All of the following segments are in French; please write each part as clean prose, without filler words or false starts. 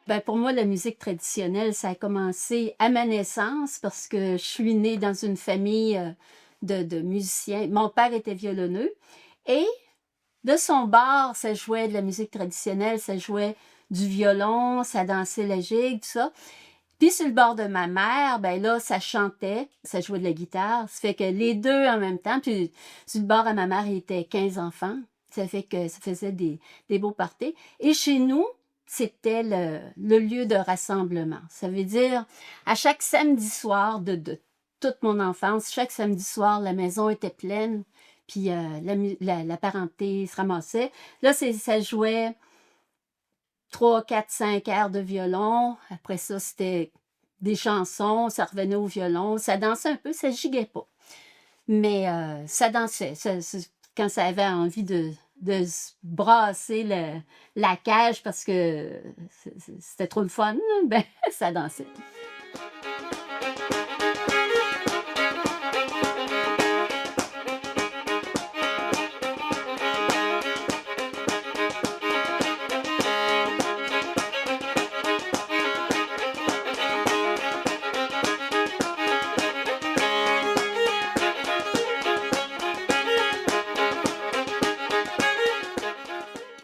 Ben, pour moi, la musique traditionnelle, ça a commencé à ma naissance parce que je suis née dans une famille de musiciens. Mon père était violonneux et de son bord, ça jouait de la musique traditionnelle, ça jouait du violon, ça dansait la gigue, tout ça. Puis sur le bord de ma mère, ben là, ça chantait, ça jouait de la guitare. Ça fait que les deux en même temps. Puis sur le bord à ma mère, il était 15 enfants. Ça fait que ça faisait des beaux parties. Et chez nous, c'était le lieu de rassemblement. Ça veut dire, à chaque samedi soir de toute mon enfance, chaque samedi soir, la maison était pleine. Puis la parenté se ramassait. Là, ça jouait 3, 4, 5 airs de violon. Après ça, c'était des chansons, ça revenait au violon. Ça dansait un peu, ça giguait pas. Mais ça dansait. Quand ça avait envie de se brasser la cage parce que c'était trop le fun, ben ça dansait.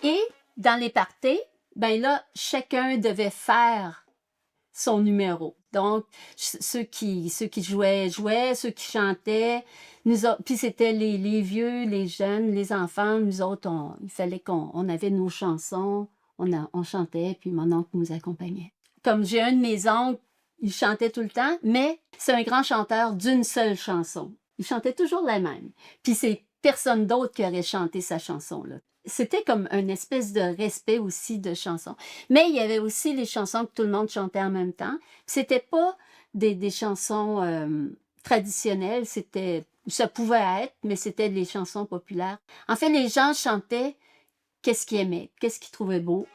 Et dans les parties, ben là, chacun devait faire son numéro. Donc, ceux qui jouaient, ceux qui chantaient. Puis c'était les vieux, les jeunes, les enfants. Nous autres, il fallait qu'on avait nos chansons. On chantait, puis mon oncle nous accompagnait. Comme j'ai un de mes oncles, il chantait tout le temps, mais c'est un grand chanteur d'une seule chanson. Il chantait toujours la même. Puis c'est personne d'autre qui aurait chanté sa chanson, là. C'était comme une espèce de respect aussi de chansons. Mais il y avait aussi les chansons que tout le monde chantait en même temps. C'était pas des chansons traditionnelles, ça pouvait être, mais c'était des chansons populaires. En fait, les gens chantaient qu'est-ce qu'ils aimaient, qu'est-ce qu'ils trouvaient beau.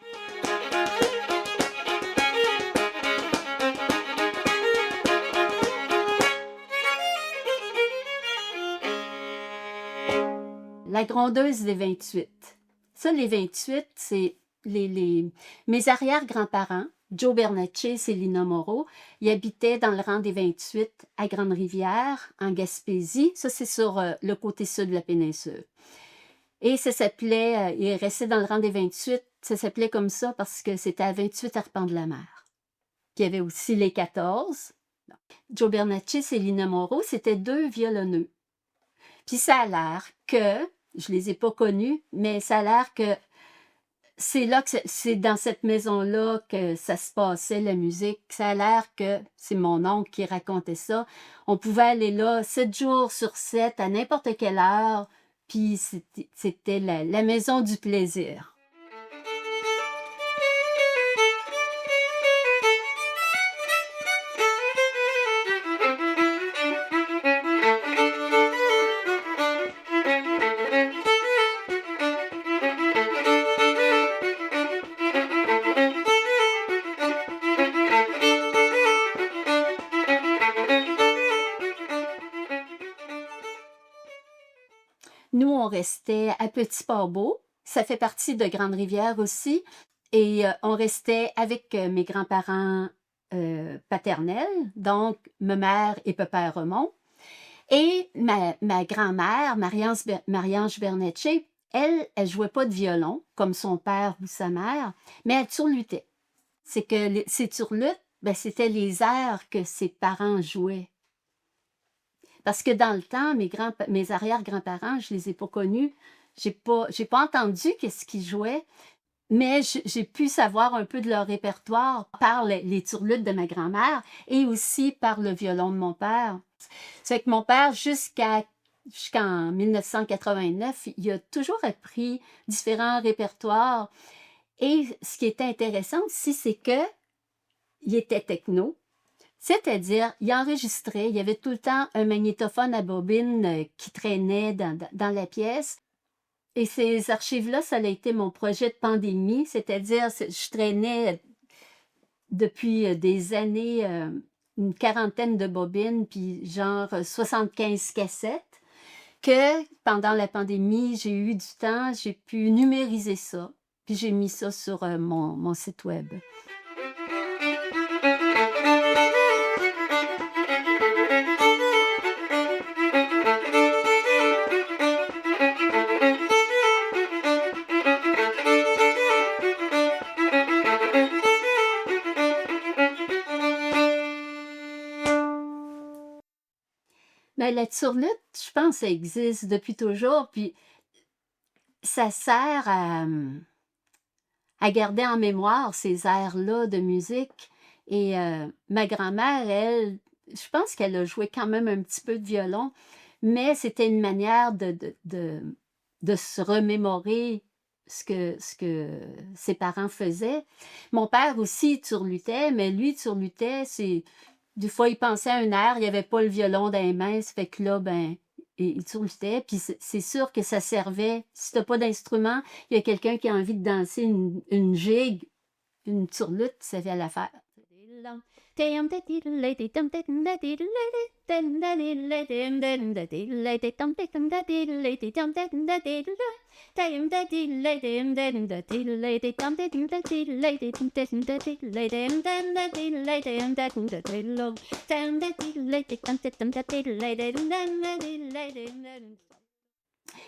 La grondeuse des 28. Ça, les 28, c'est mes arrière-grands-parents, Joe Bernatchez et Lina Moreau, ils habitaient dans le rang des 28 à Grande-Rivière, en Gaspésie. Ça, c'est sur le côté sud de la péninsule. Et ça s'appelait, il restait dans le rang des 28, ça s'appelait comme ça parce que c'était à 28 arpents de la mer. Puis il y avait aussi les 14. Joe Bernatchez et Lina Moreau, c'était deux violonneux. Puis ça a l'air que, je les ai pas connus, mais ça a l'air que c'est dans cette maison-là que ça se passait, la musique. Ça a l'air que, c'est mon oncle qui racontait ça, on pouvait aller là 7 jours sur 7, à n'importe quelle heure, puis c'était la maison du plaisir. Nous, on restait à Petit-Port-Beau. Ça fait partie de Grande-Rivière aussi. Et on restait avec mes grands-parents paternels, donc ma mère et papa Remond. Et ma grand-mère, Marie-Ange Bernatchez, elle jouait pas de violon, comme son père ou sa mère, mais elle turlutait. C'est que ces turlutes, ben, c'était les airs que ses parents jouaient. Parce que dans le temps, mes arrière-grands-parents, je les ai pas connus. J'ai pas entendu qu'est-ce qu'ils jouaient. Mais j'ai pu savoir un peu de leur répertoire par les turlutes de ma grand-mère et aussi par le violon de mon père. C'est que mon père, jusqu'en 1989, il a toujours appris différents répertoires. Et ce qui était intéressant aussi, c'est que il était techno, c'est-à-dire, il enregistrait, il y avait tout le temps un magnétophone à bobine qui traînait dans la pièce. Et ces archives-là, ça a été mon projet de pandémie, c'est-à-dire, je traînais depuis des années une quarantaine de bobines, puis genre 75 cassettes, que pendant la pandémie, j'ai eu du temps, j'ai pu numériser ça, puis j'ai mis ça sur mon site web. Mais la turlute, je pense que ça existe depuis toujours, puis ça sert à garder en mémoire ces airs-là de musique. Et ma grand-mère, elle, je pense qu'elle a joué quand même un petit peu de violon, mais c'était une manière de se remémorer ce que ses parents faisaient. Mon père aussi turlutait, mais lui, turlutait, c'est... Des fois, il pensait à un air, il n'y avait pas le violon dans les mains, ça fait que là, ben, il turlutait, puis c'est sûr que ça servait. Si tu n'as pas d'instrument, il y a quelqu'un qui a envie de danser une gigue, une turlute, ça vient à la faire.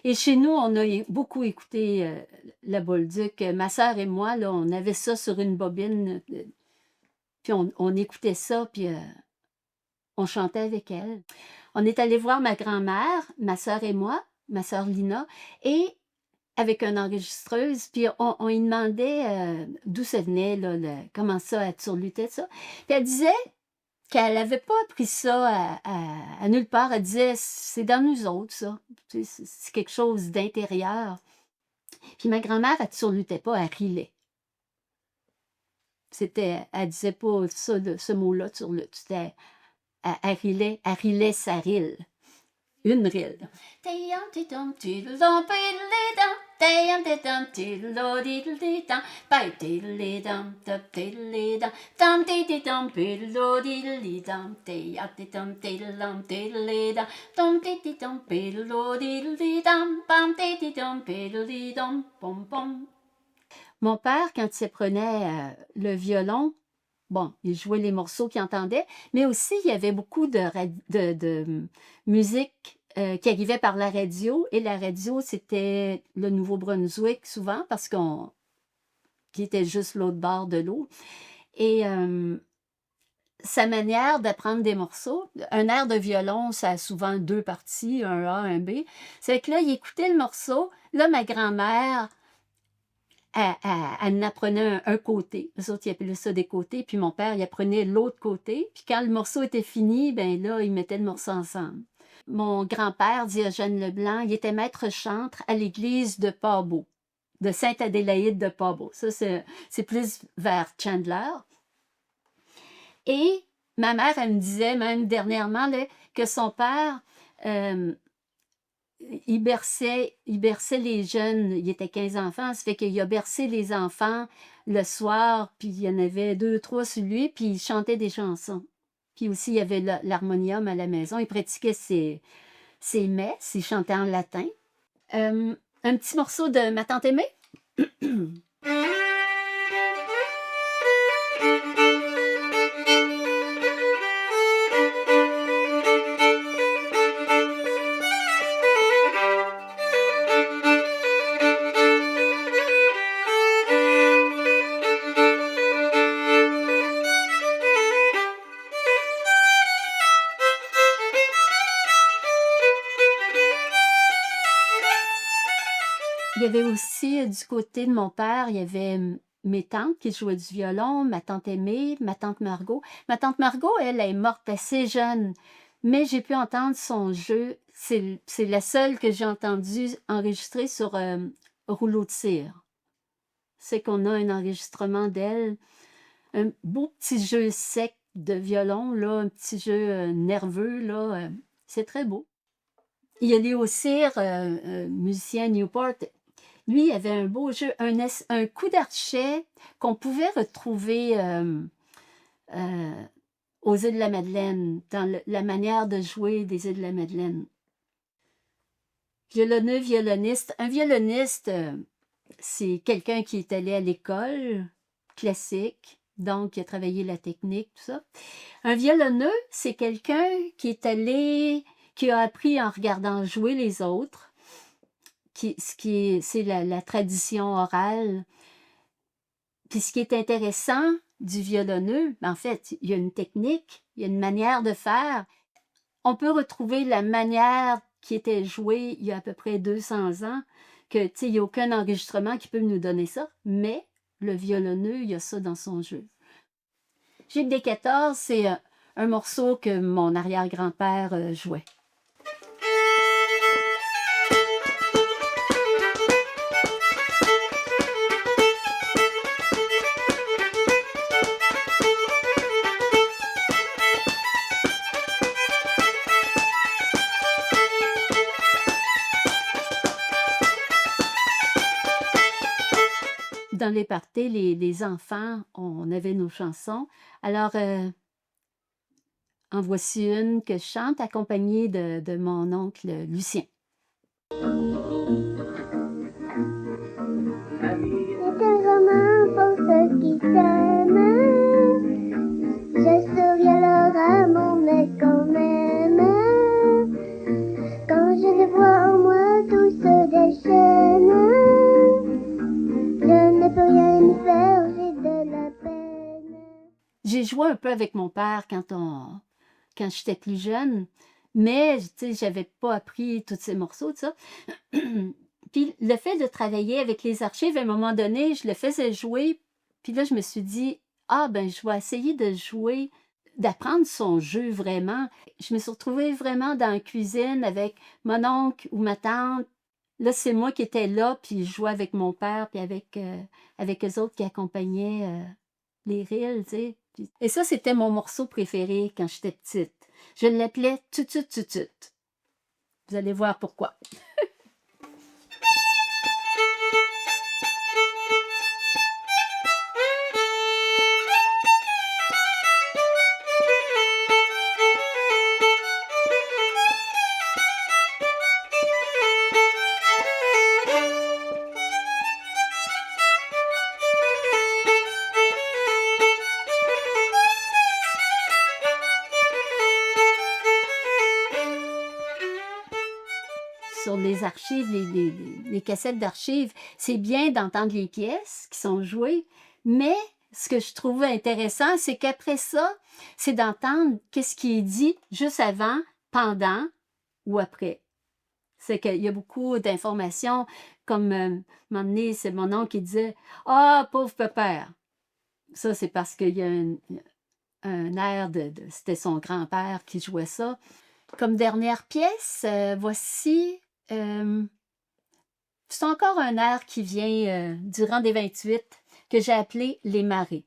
Et chez nous, on a beaucoup écouté la Bolduc. Ma sœur et moi, là, on avait ça sur une bobine, puis on écoutait ça, puis on chantait avec elle. On est allé voir ma grand-mère, ma sœur et moi, ma sœur Lina, et avec une enregistreuse, puis on lui demandait d'où ça venait, là, comment ça, elle turlutait, ça. Puis elle disait qu'elle n'avait pas appris ça à nulle part. Elle disait, c'est dans nous autres, ça. Tu sais, c'est quelque chose d'intérieur. Puis ma grand-mère, elle turlutait pas, elle rilait. Elle disait pas ça, ce mot-là, turlute. C'était, elle rilait sa rille. Une rille. Mon père, quand il se prenait le violon, bon, il jouait les morceaux qu'il entendait, mais aussi il y avait beaucoup de musique qui arrivait par la radio, et la radio, c'était le Nouveau-Brunswick souvent, parce qui était juste l'autre bord de l'eau. Et sa manière d'apprendre des morceaux, un air de violon, ça a souvent deux parties, un A, un B. C'est que là, il écoutait le morceau, là, ma grand-mère, elle en apprenait un côté. Les autres, ils appelaient ça des côtés. Puis mon père, il apprenait l'autre côté. Puis quand le morceau était fini, ben là, ils mettaient le morceau ensemble. Mon grand-père, Diogène Leblanc, il était maître chantre à l'église de Pabot, de Sainte-Adélaïde de Pabot. Ça, c'est plus vers Chandler. Et ma mère, elle me disait même dernièrement là, que son père... il berçait les jeunes, il était 15 enfants, ça fait qu'il a bercé les enfants le soir, puis il y en avait 2, 3 sur lui, puis il chantait des chansons. Puis aussi, il y avait l'harmonium à la maison, il pratiquait ses messes, il chantait en latin. Un petit morceau de Ma tante aimée. Il y avait aussi, du côté de mon père, il y avait mes tantes qui jouaient du violon, ma tante Aimée, ma tante Margot. Ma tante Margot, elle est morte assez jeune, mais j'ai pu entendre son jeu. C'est la seule que j'ai entendue enregistrer sur rouleau de cire. C'est qu'on a un enregistrement d'elle, un beau petit jeu sec de violon, là, un petit jeu nerveux, là, c'est très beau. Il y a Léo Cyr, musicien Newport. Lui, il avait un beau jeu, un coup d'archet qu'on pouvait retrouver aux îles de la Madeleine, dans la manière de jouer des îles de la Madeleine. Violonneux, violoniste. Un violoniste, c'est quelqu'un qui est allé à l'école classique, donc qui a travaillé la technique, tout ça. Un violonneux, c'est quelqu'un qui a appris en regardant jouer les autres, c'est la tradition orale. Puis ce qui est intéressant du violonneux, en fait, il y a une technique, il y a une manière de faire. On peut retrouver la manière qui était jouée il y a à peu près 200 ans, que, tu sais, il n'y a aucun enregistrement qui peut nous donner ça, mais le violonneux, il y a ça dans son jeu. Gilles des 14, c'est un morceau que mon arrière-grand-père jouait. Dans les parties, les enfants, on avait nos chansons. Alors, en voici une que je chante, accompagnée de mon oncle Lucien. C'est un roman pour ceux qui s'aiment. Je souris alors à mon ex quand même. Quand je les vois en moi, tout se déchaîne. Je ne peux rien y faire, j'ai de la peine. J'ai joué un peu avec mon père quand j'étais plus jeune, mais tu sais, j'avais pas appris tous ces morceaux, tout ça. Puis le fait de travailler avec les archives, à un moment donné, je le faisais jouer, puis là, je me suis dit, ah ben, je vais essayer de jouer, d'apprendre son jeu vraiment. Je me suis retrouvée vraiment dans la cuisine avec mon oncle ou ma tante. Là, c'est moi qui étais là, puis je jouais avec mon père, puis avec eux autres qui accompagnaient les reels, tu sais. Et ça, c'était mon morceau préféré quand j'étais petite. Je l'appelais « Tutut tutut ». Vous allez voir pourquoi. Sur les archives, les cassettes d'archives, c'est bien d'entendre les pièces qui sont jouées, mais ce que je trouve intéressant, c'est qu'après ça, c'est d'entendre qu'est-ce qui est dit juste avant, pendant ou après. C'est qu'il y a beaucoup d'informations, comme un moment donné, c'est mon oncle qui disait « Ah, pauvre pépère! » Ça, c'est parce qu'il y a un air c'était son grand-père qui jouait ça. Comme dernière pièce, voici... c'est encore un air qui vient durant des 28 que j'ai appelé « Les marées ».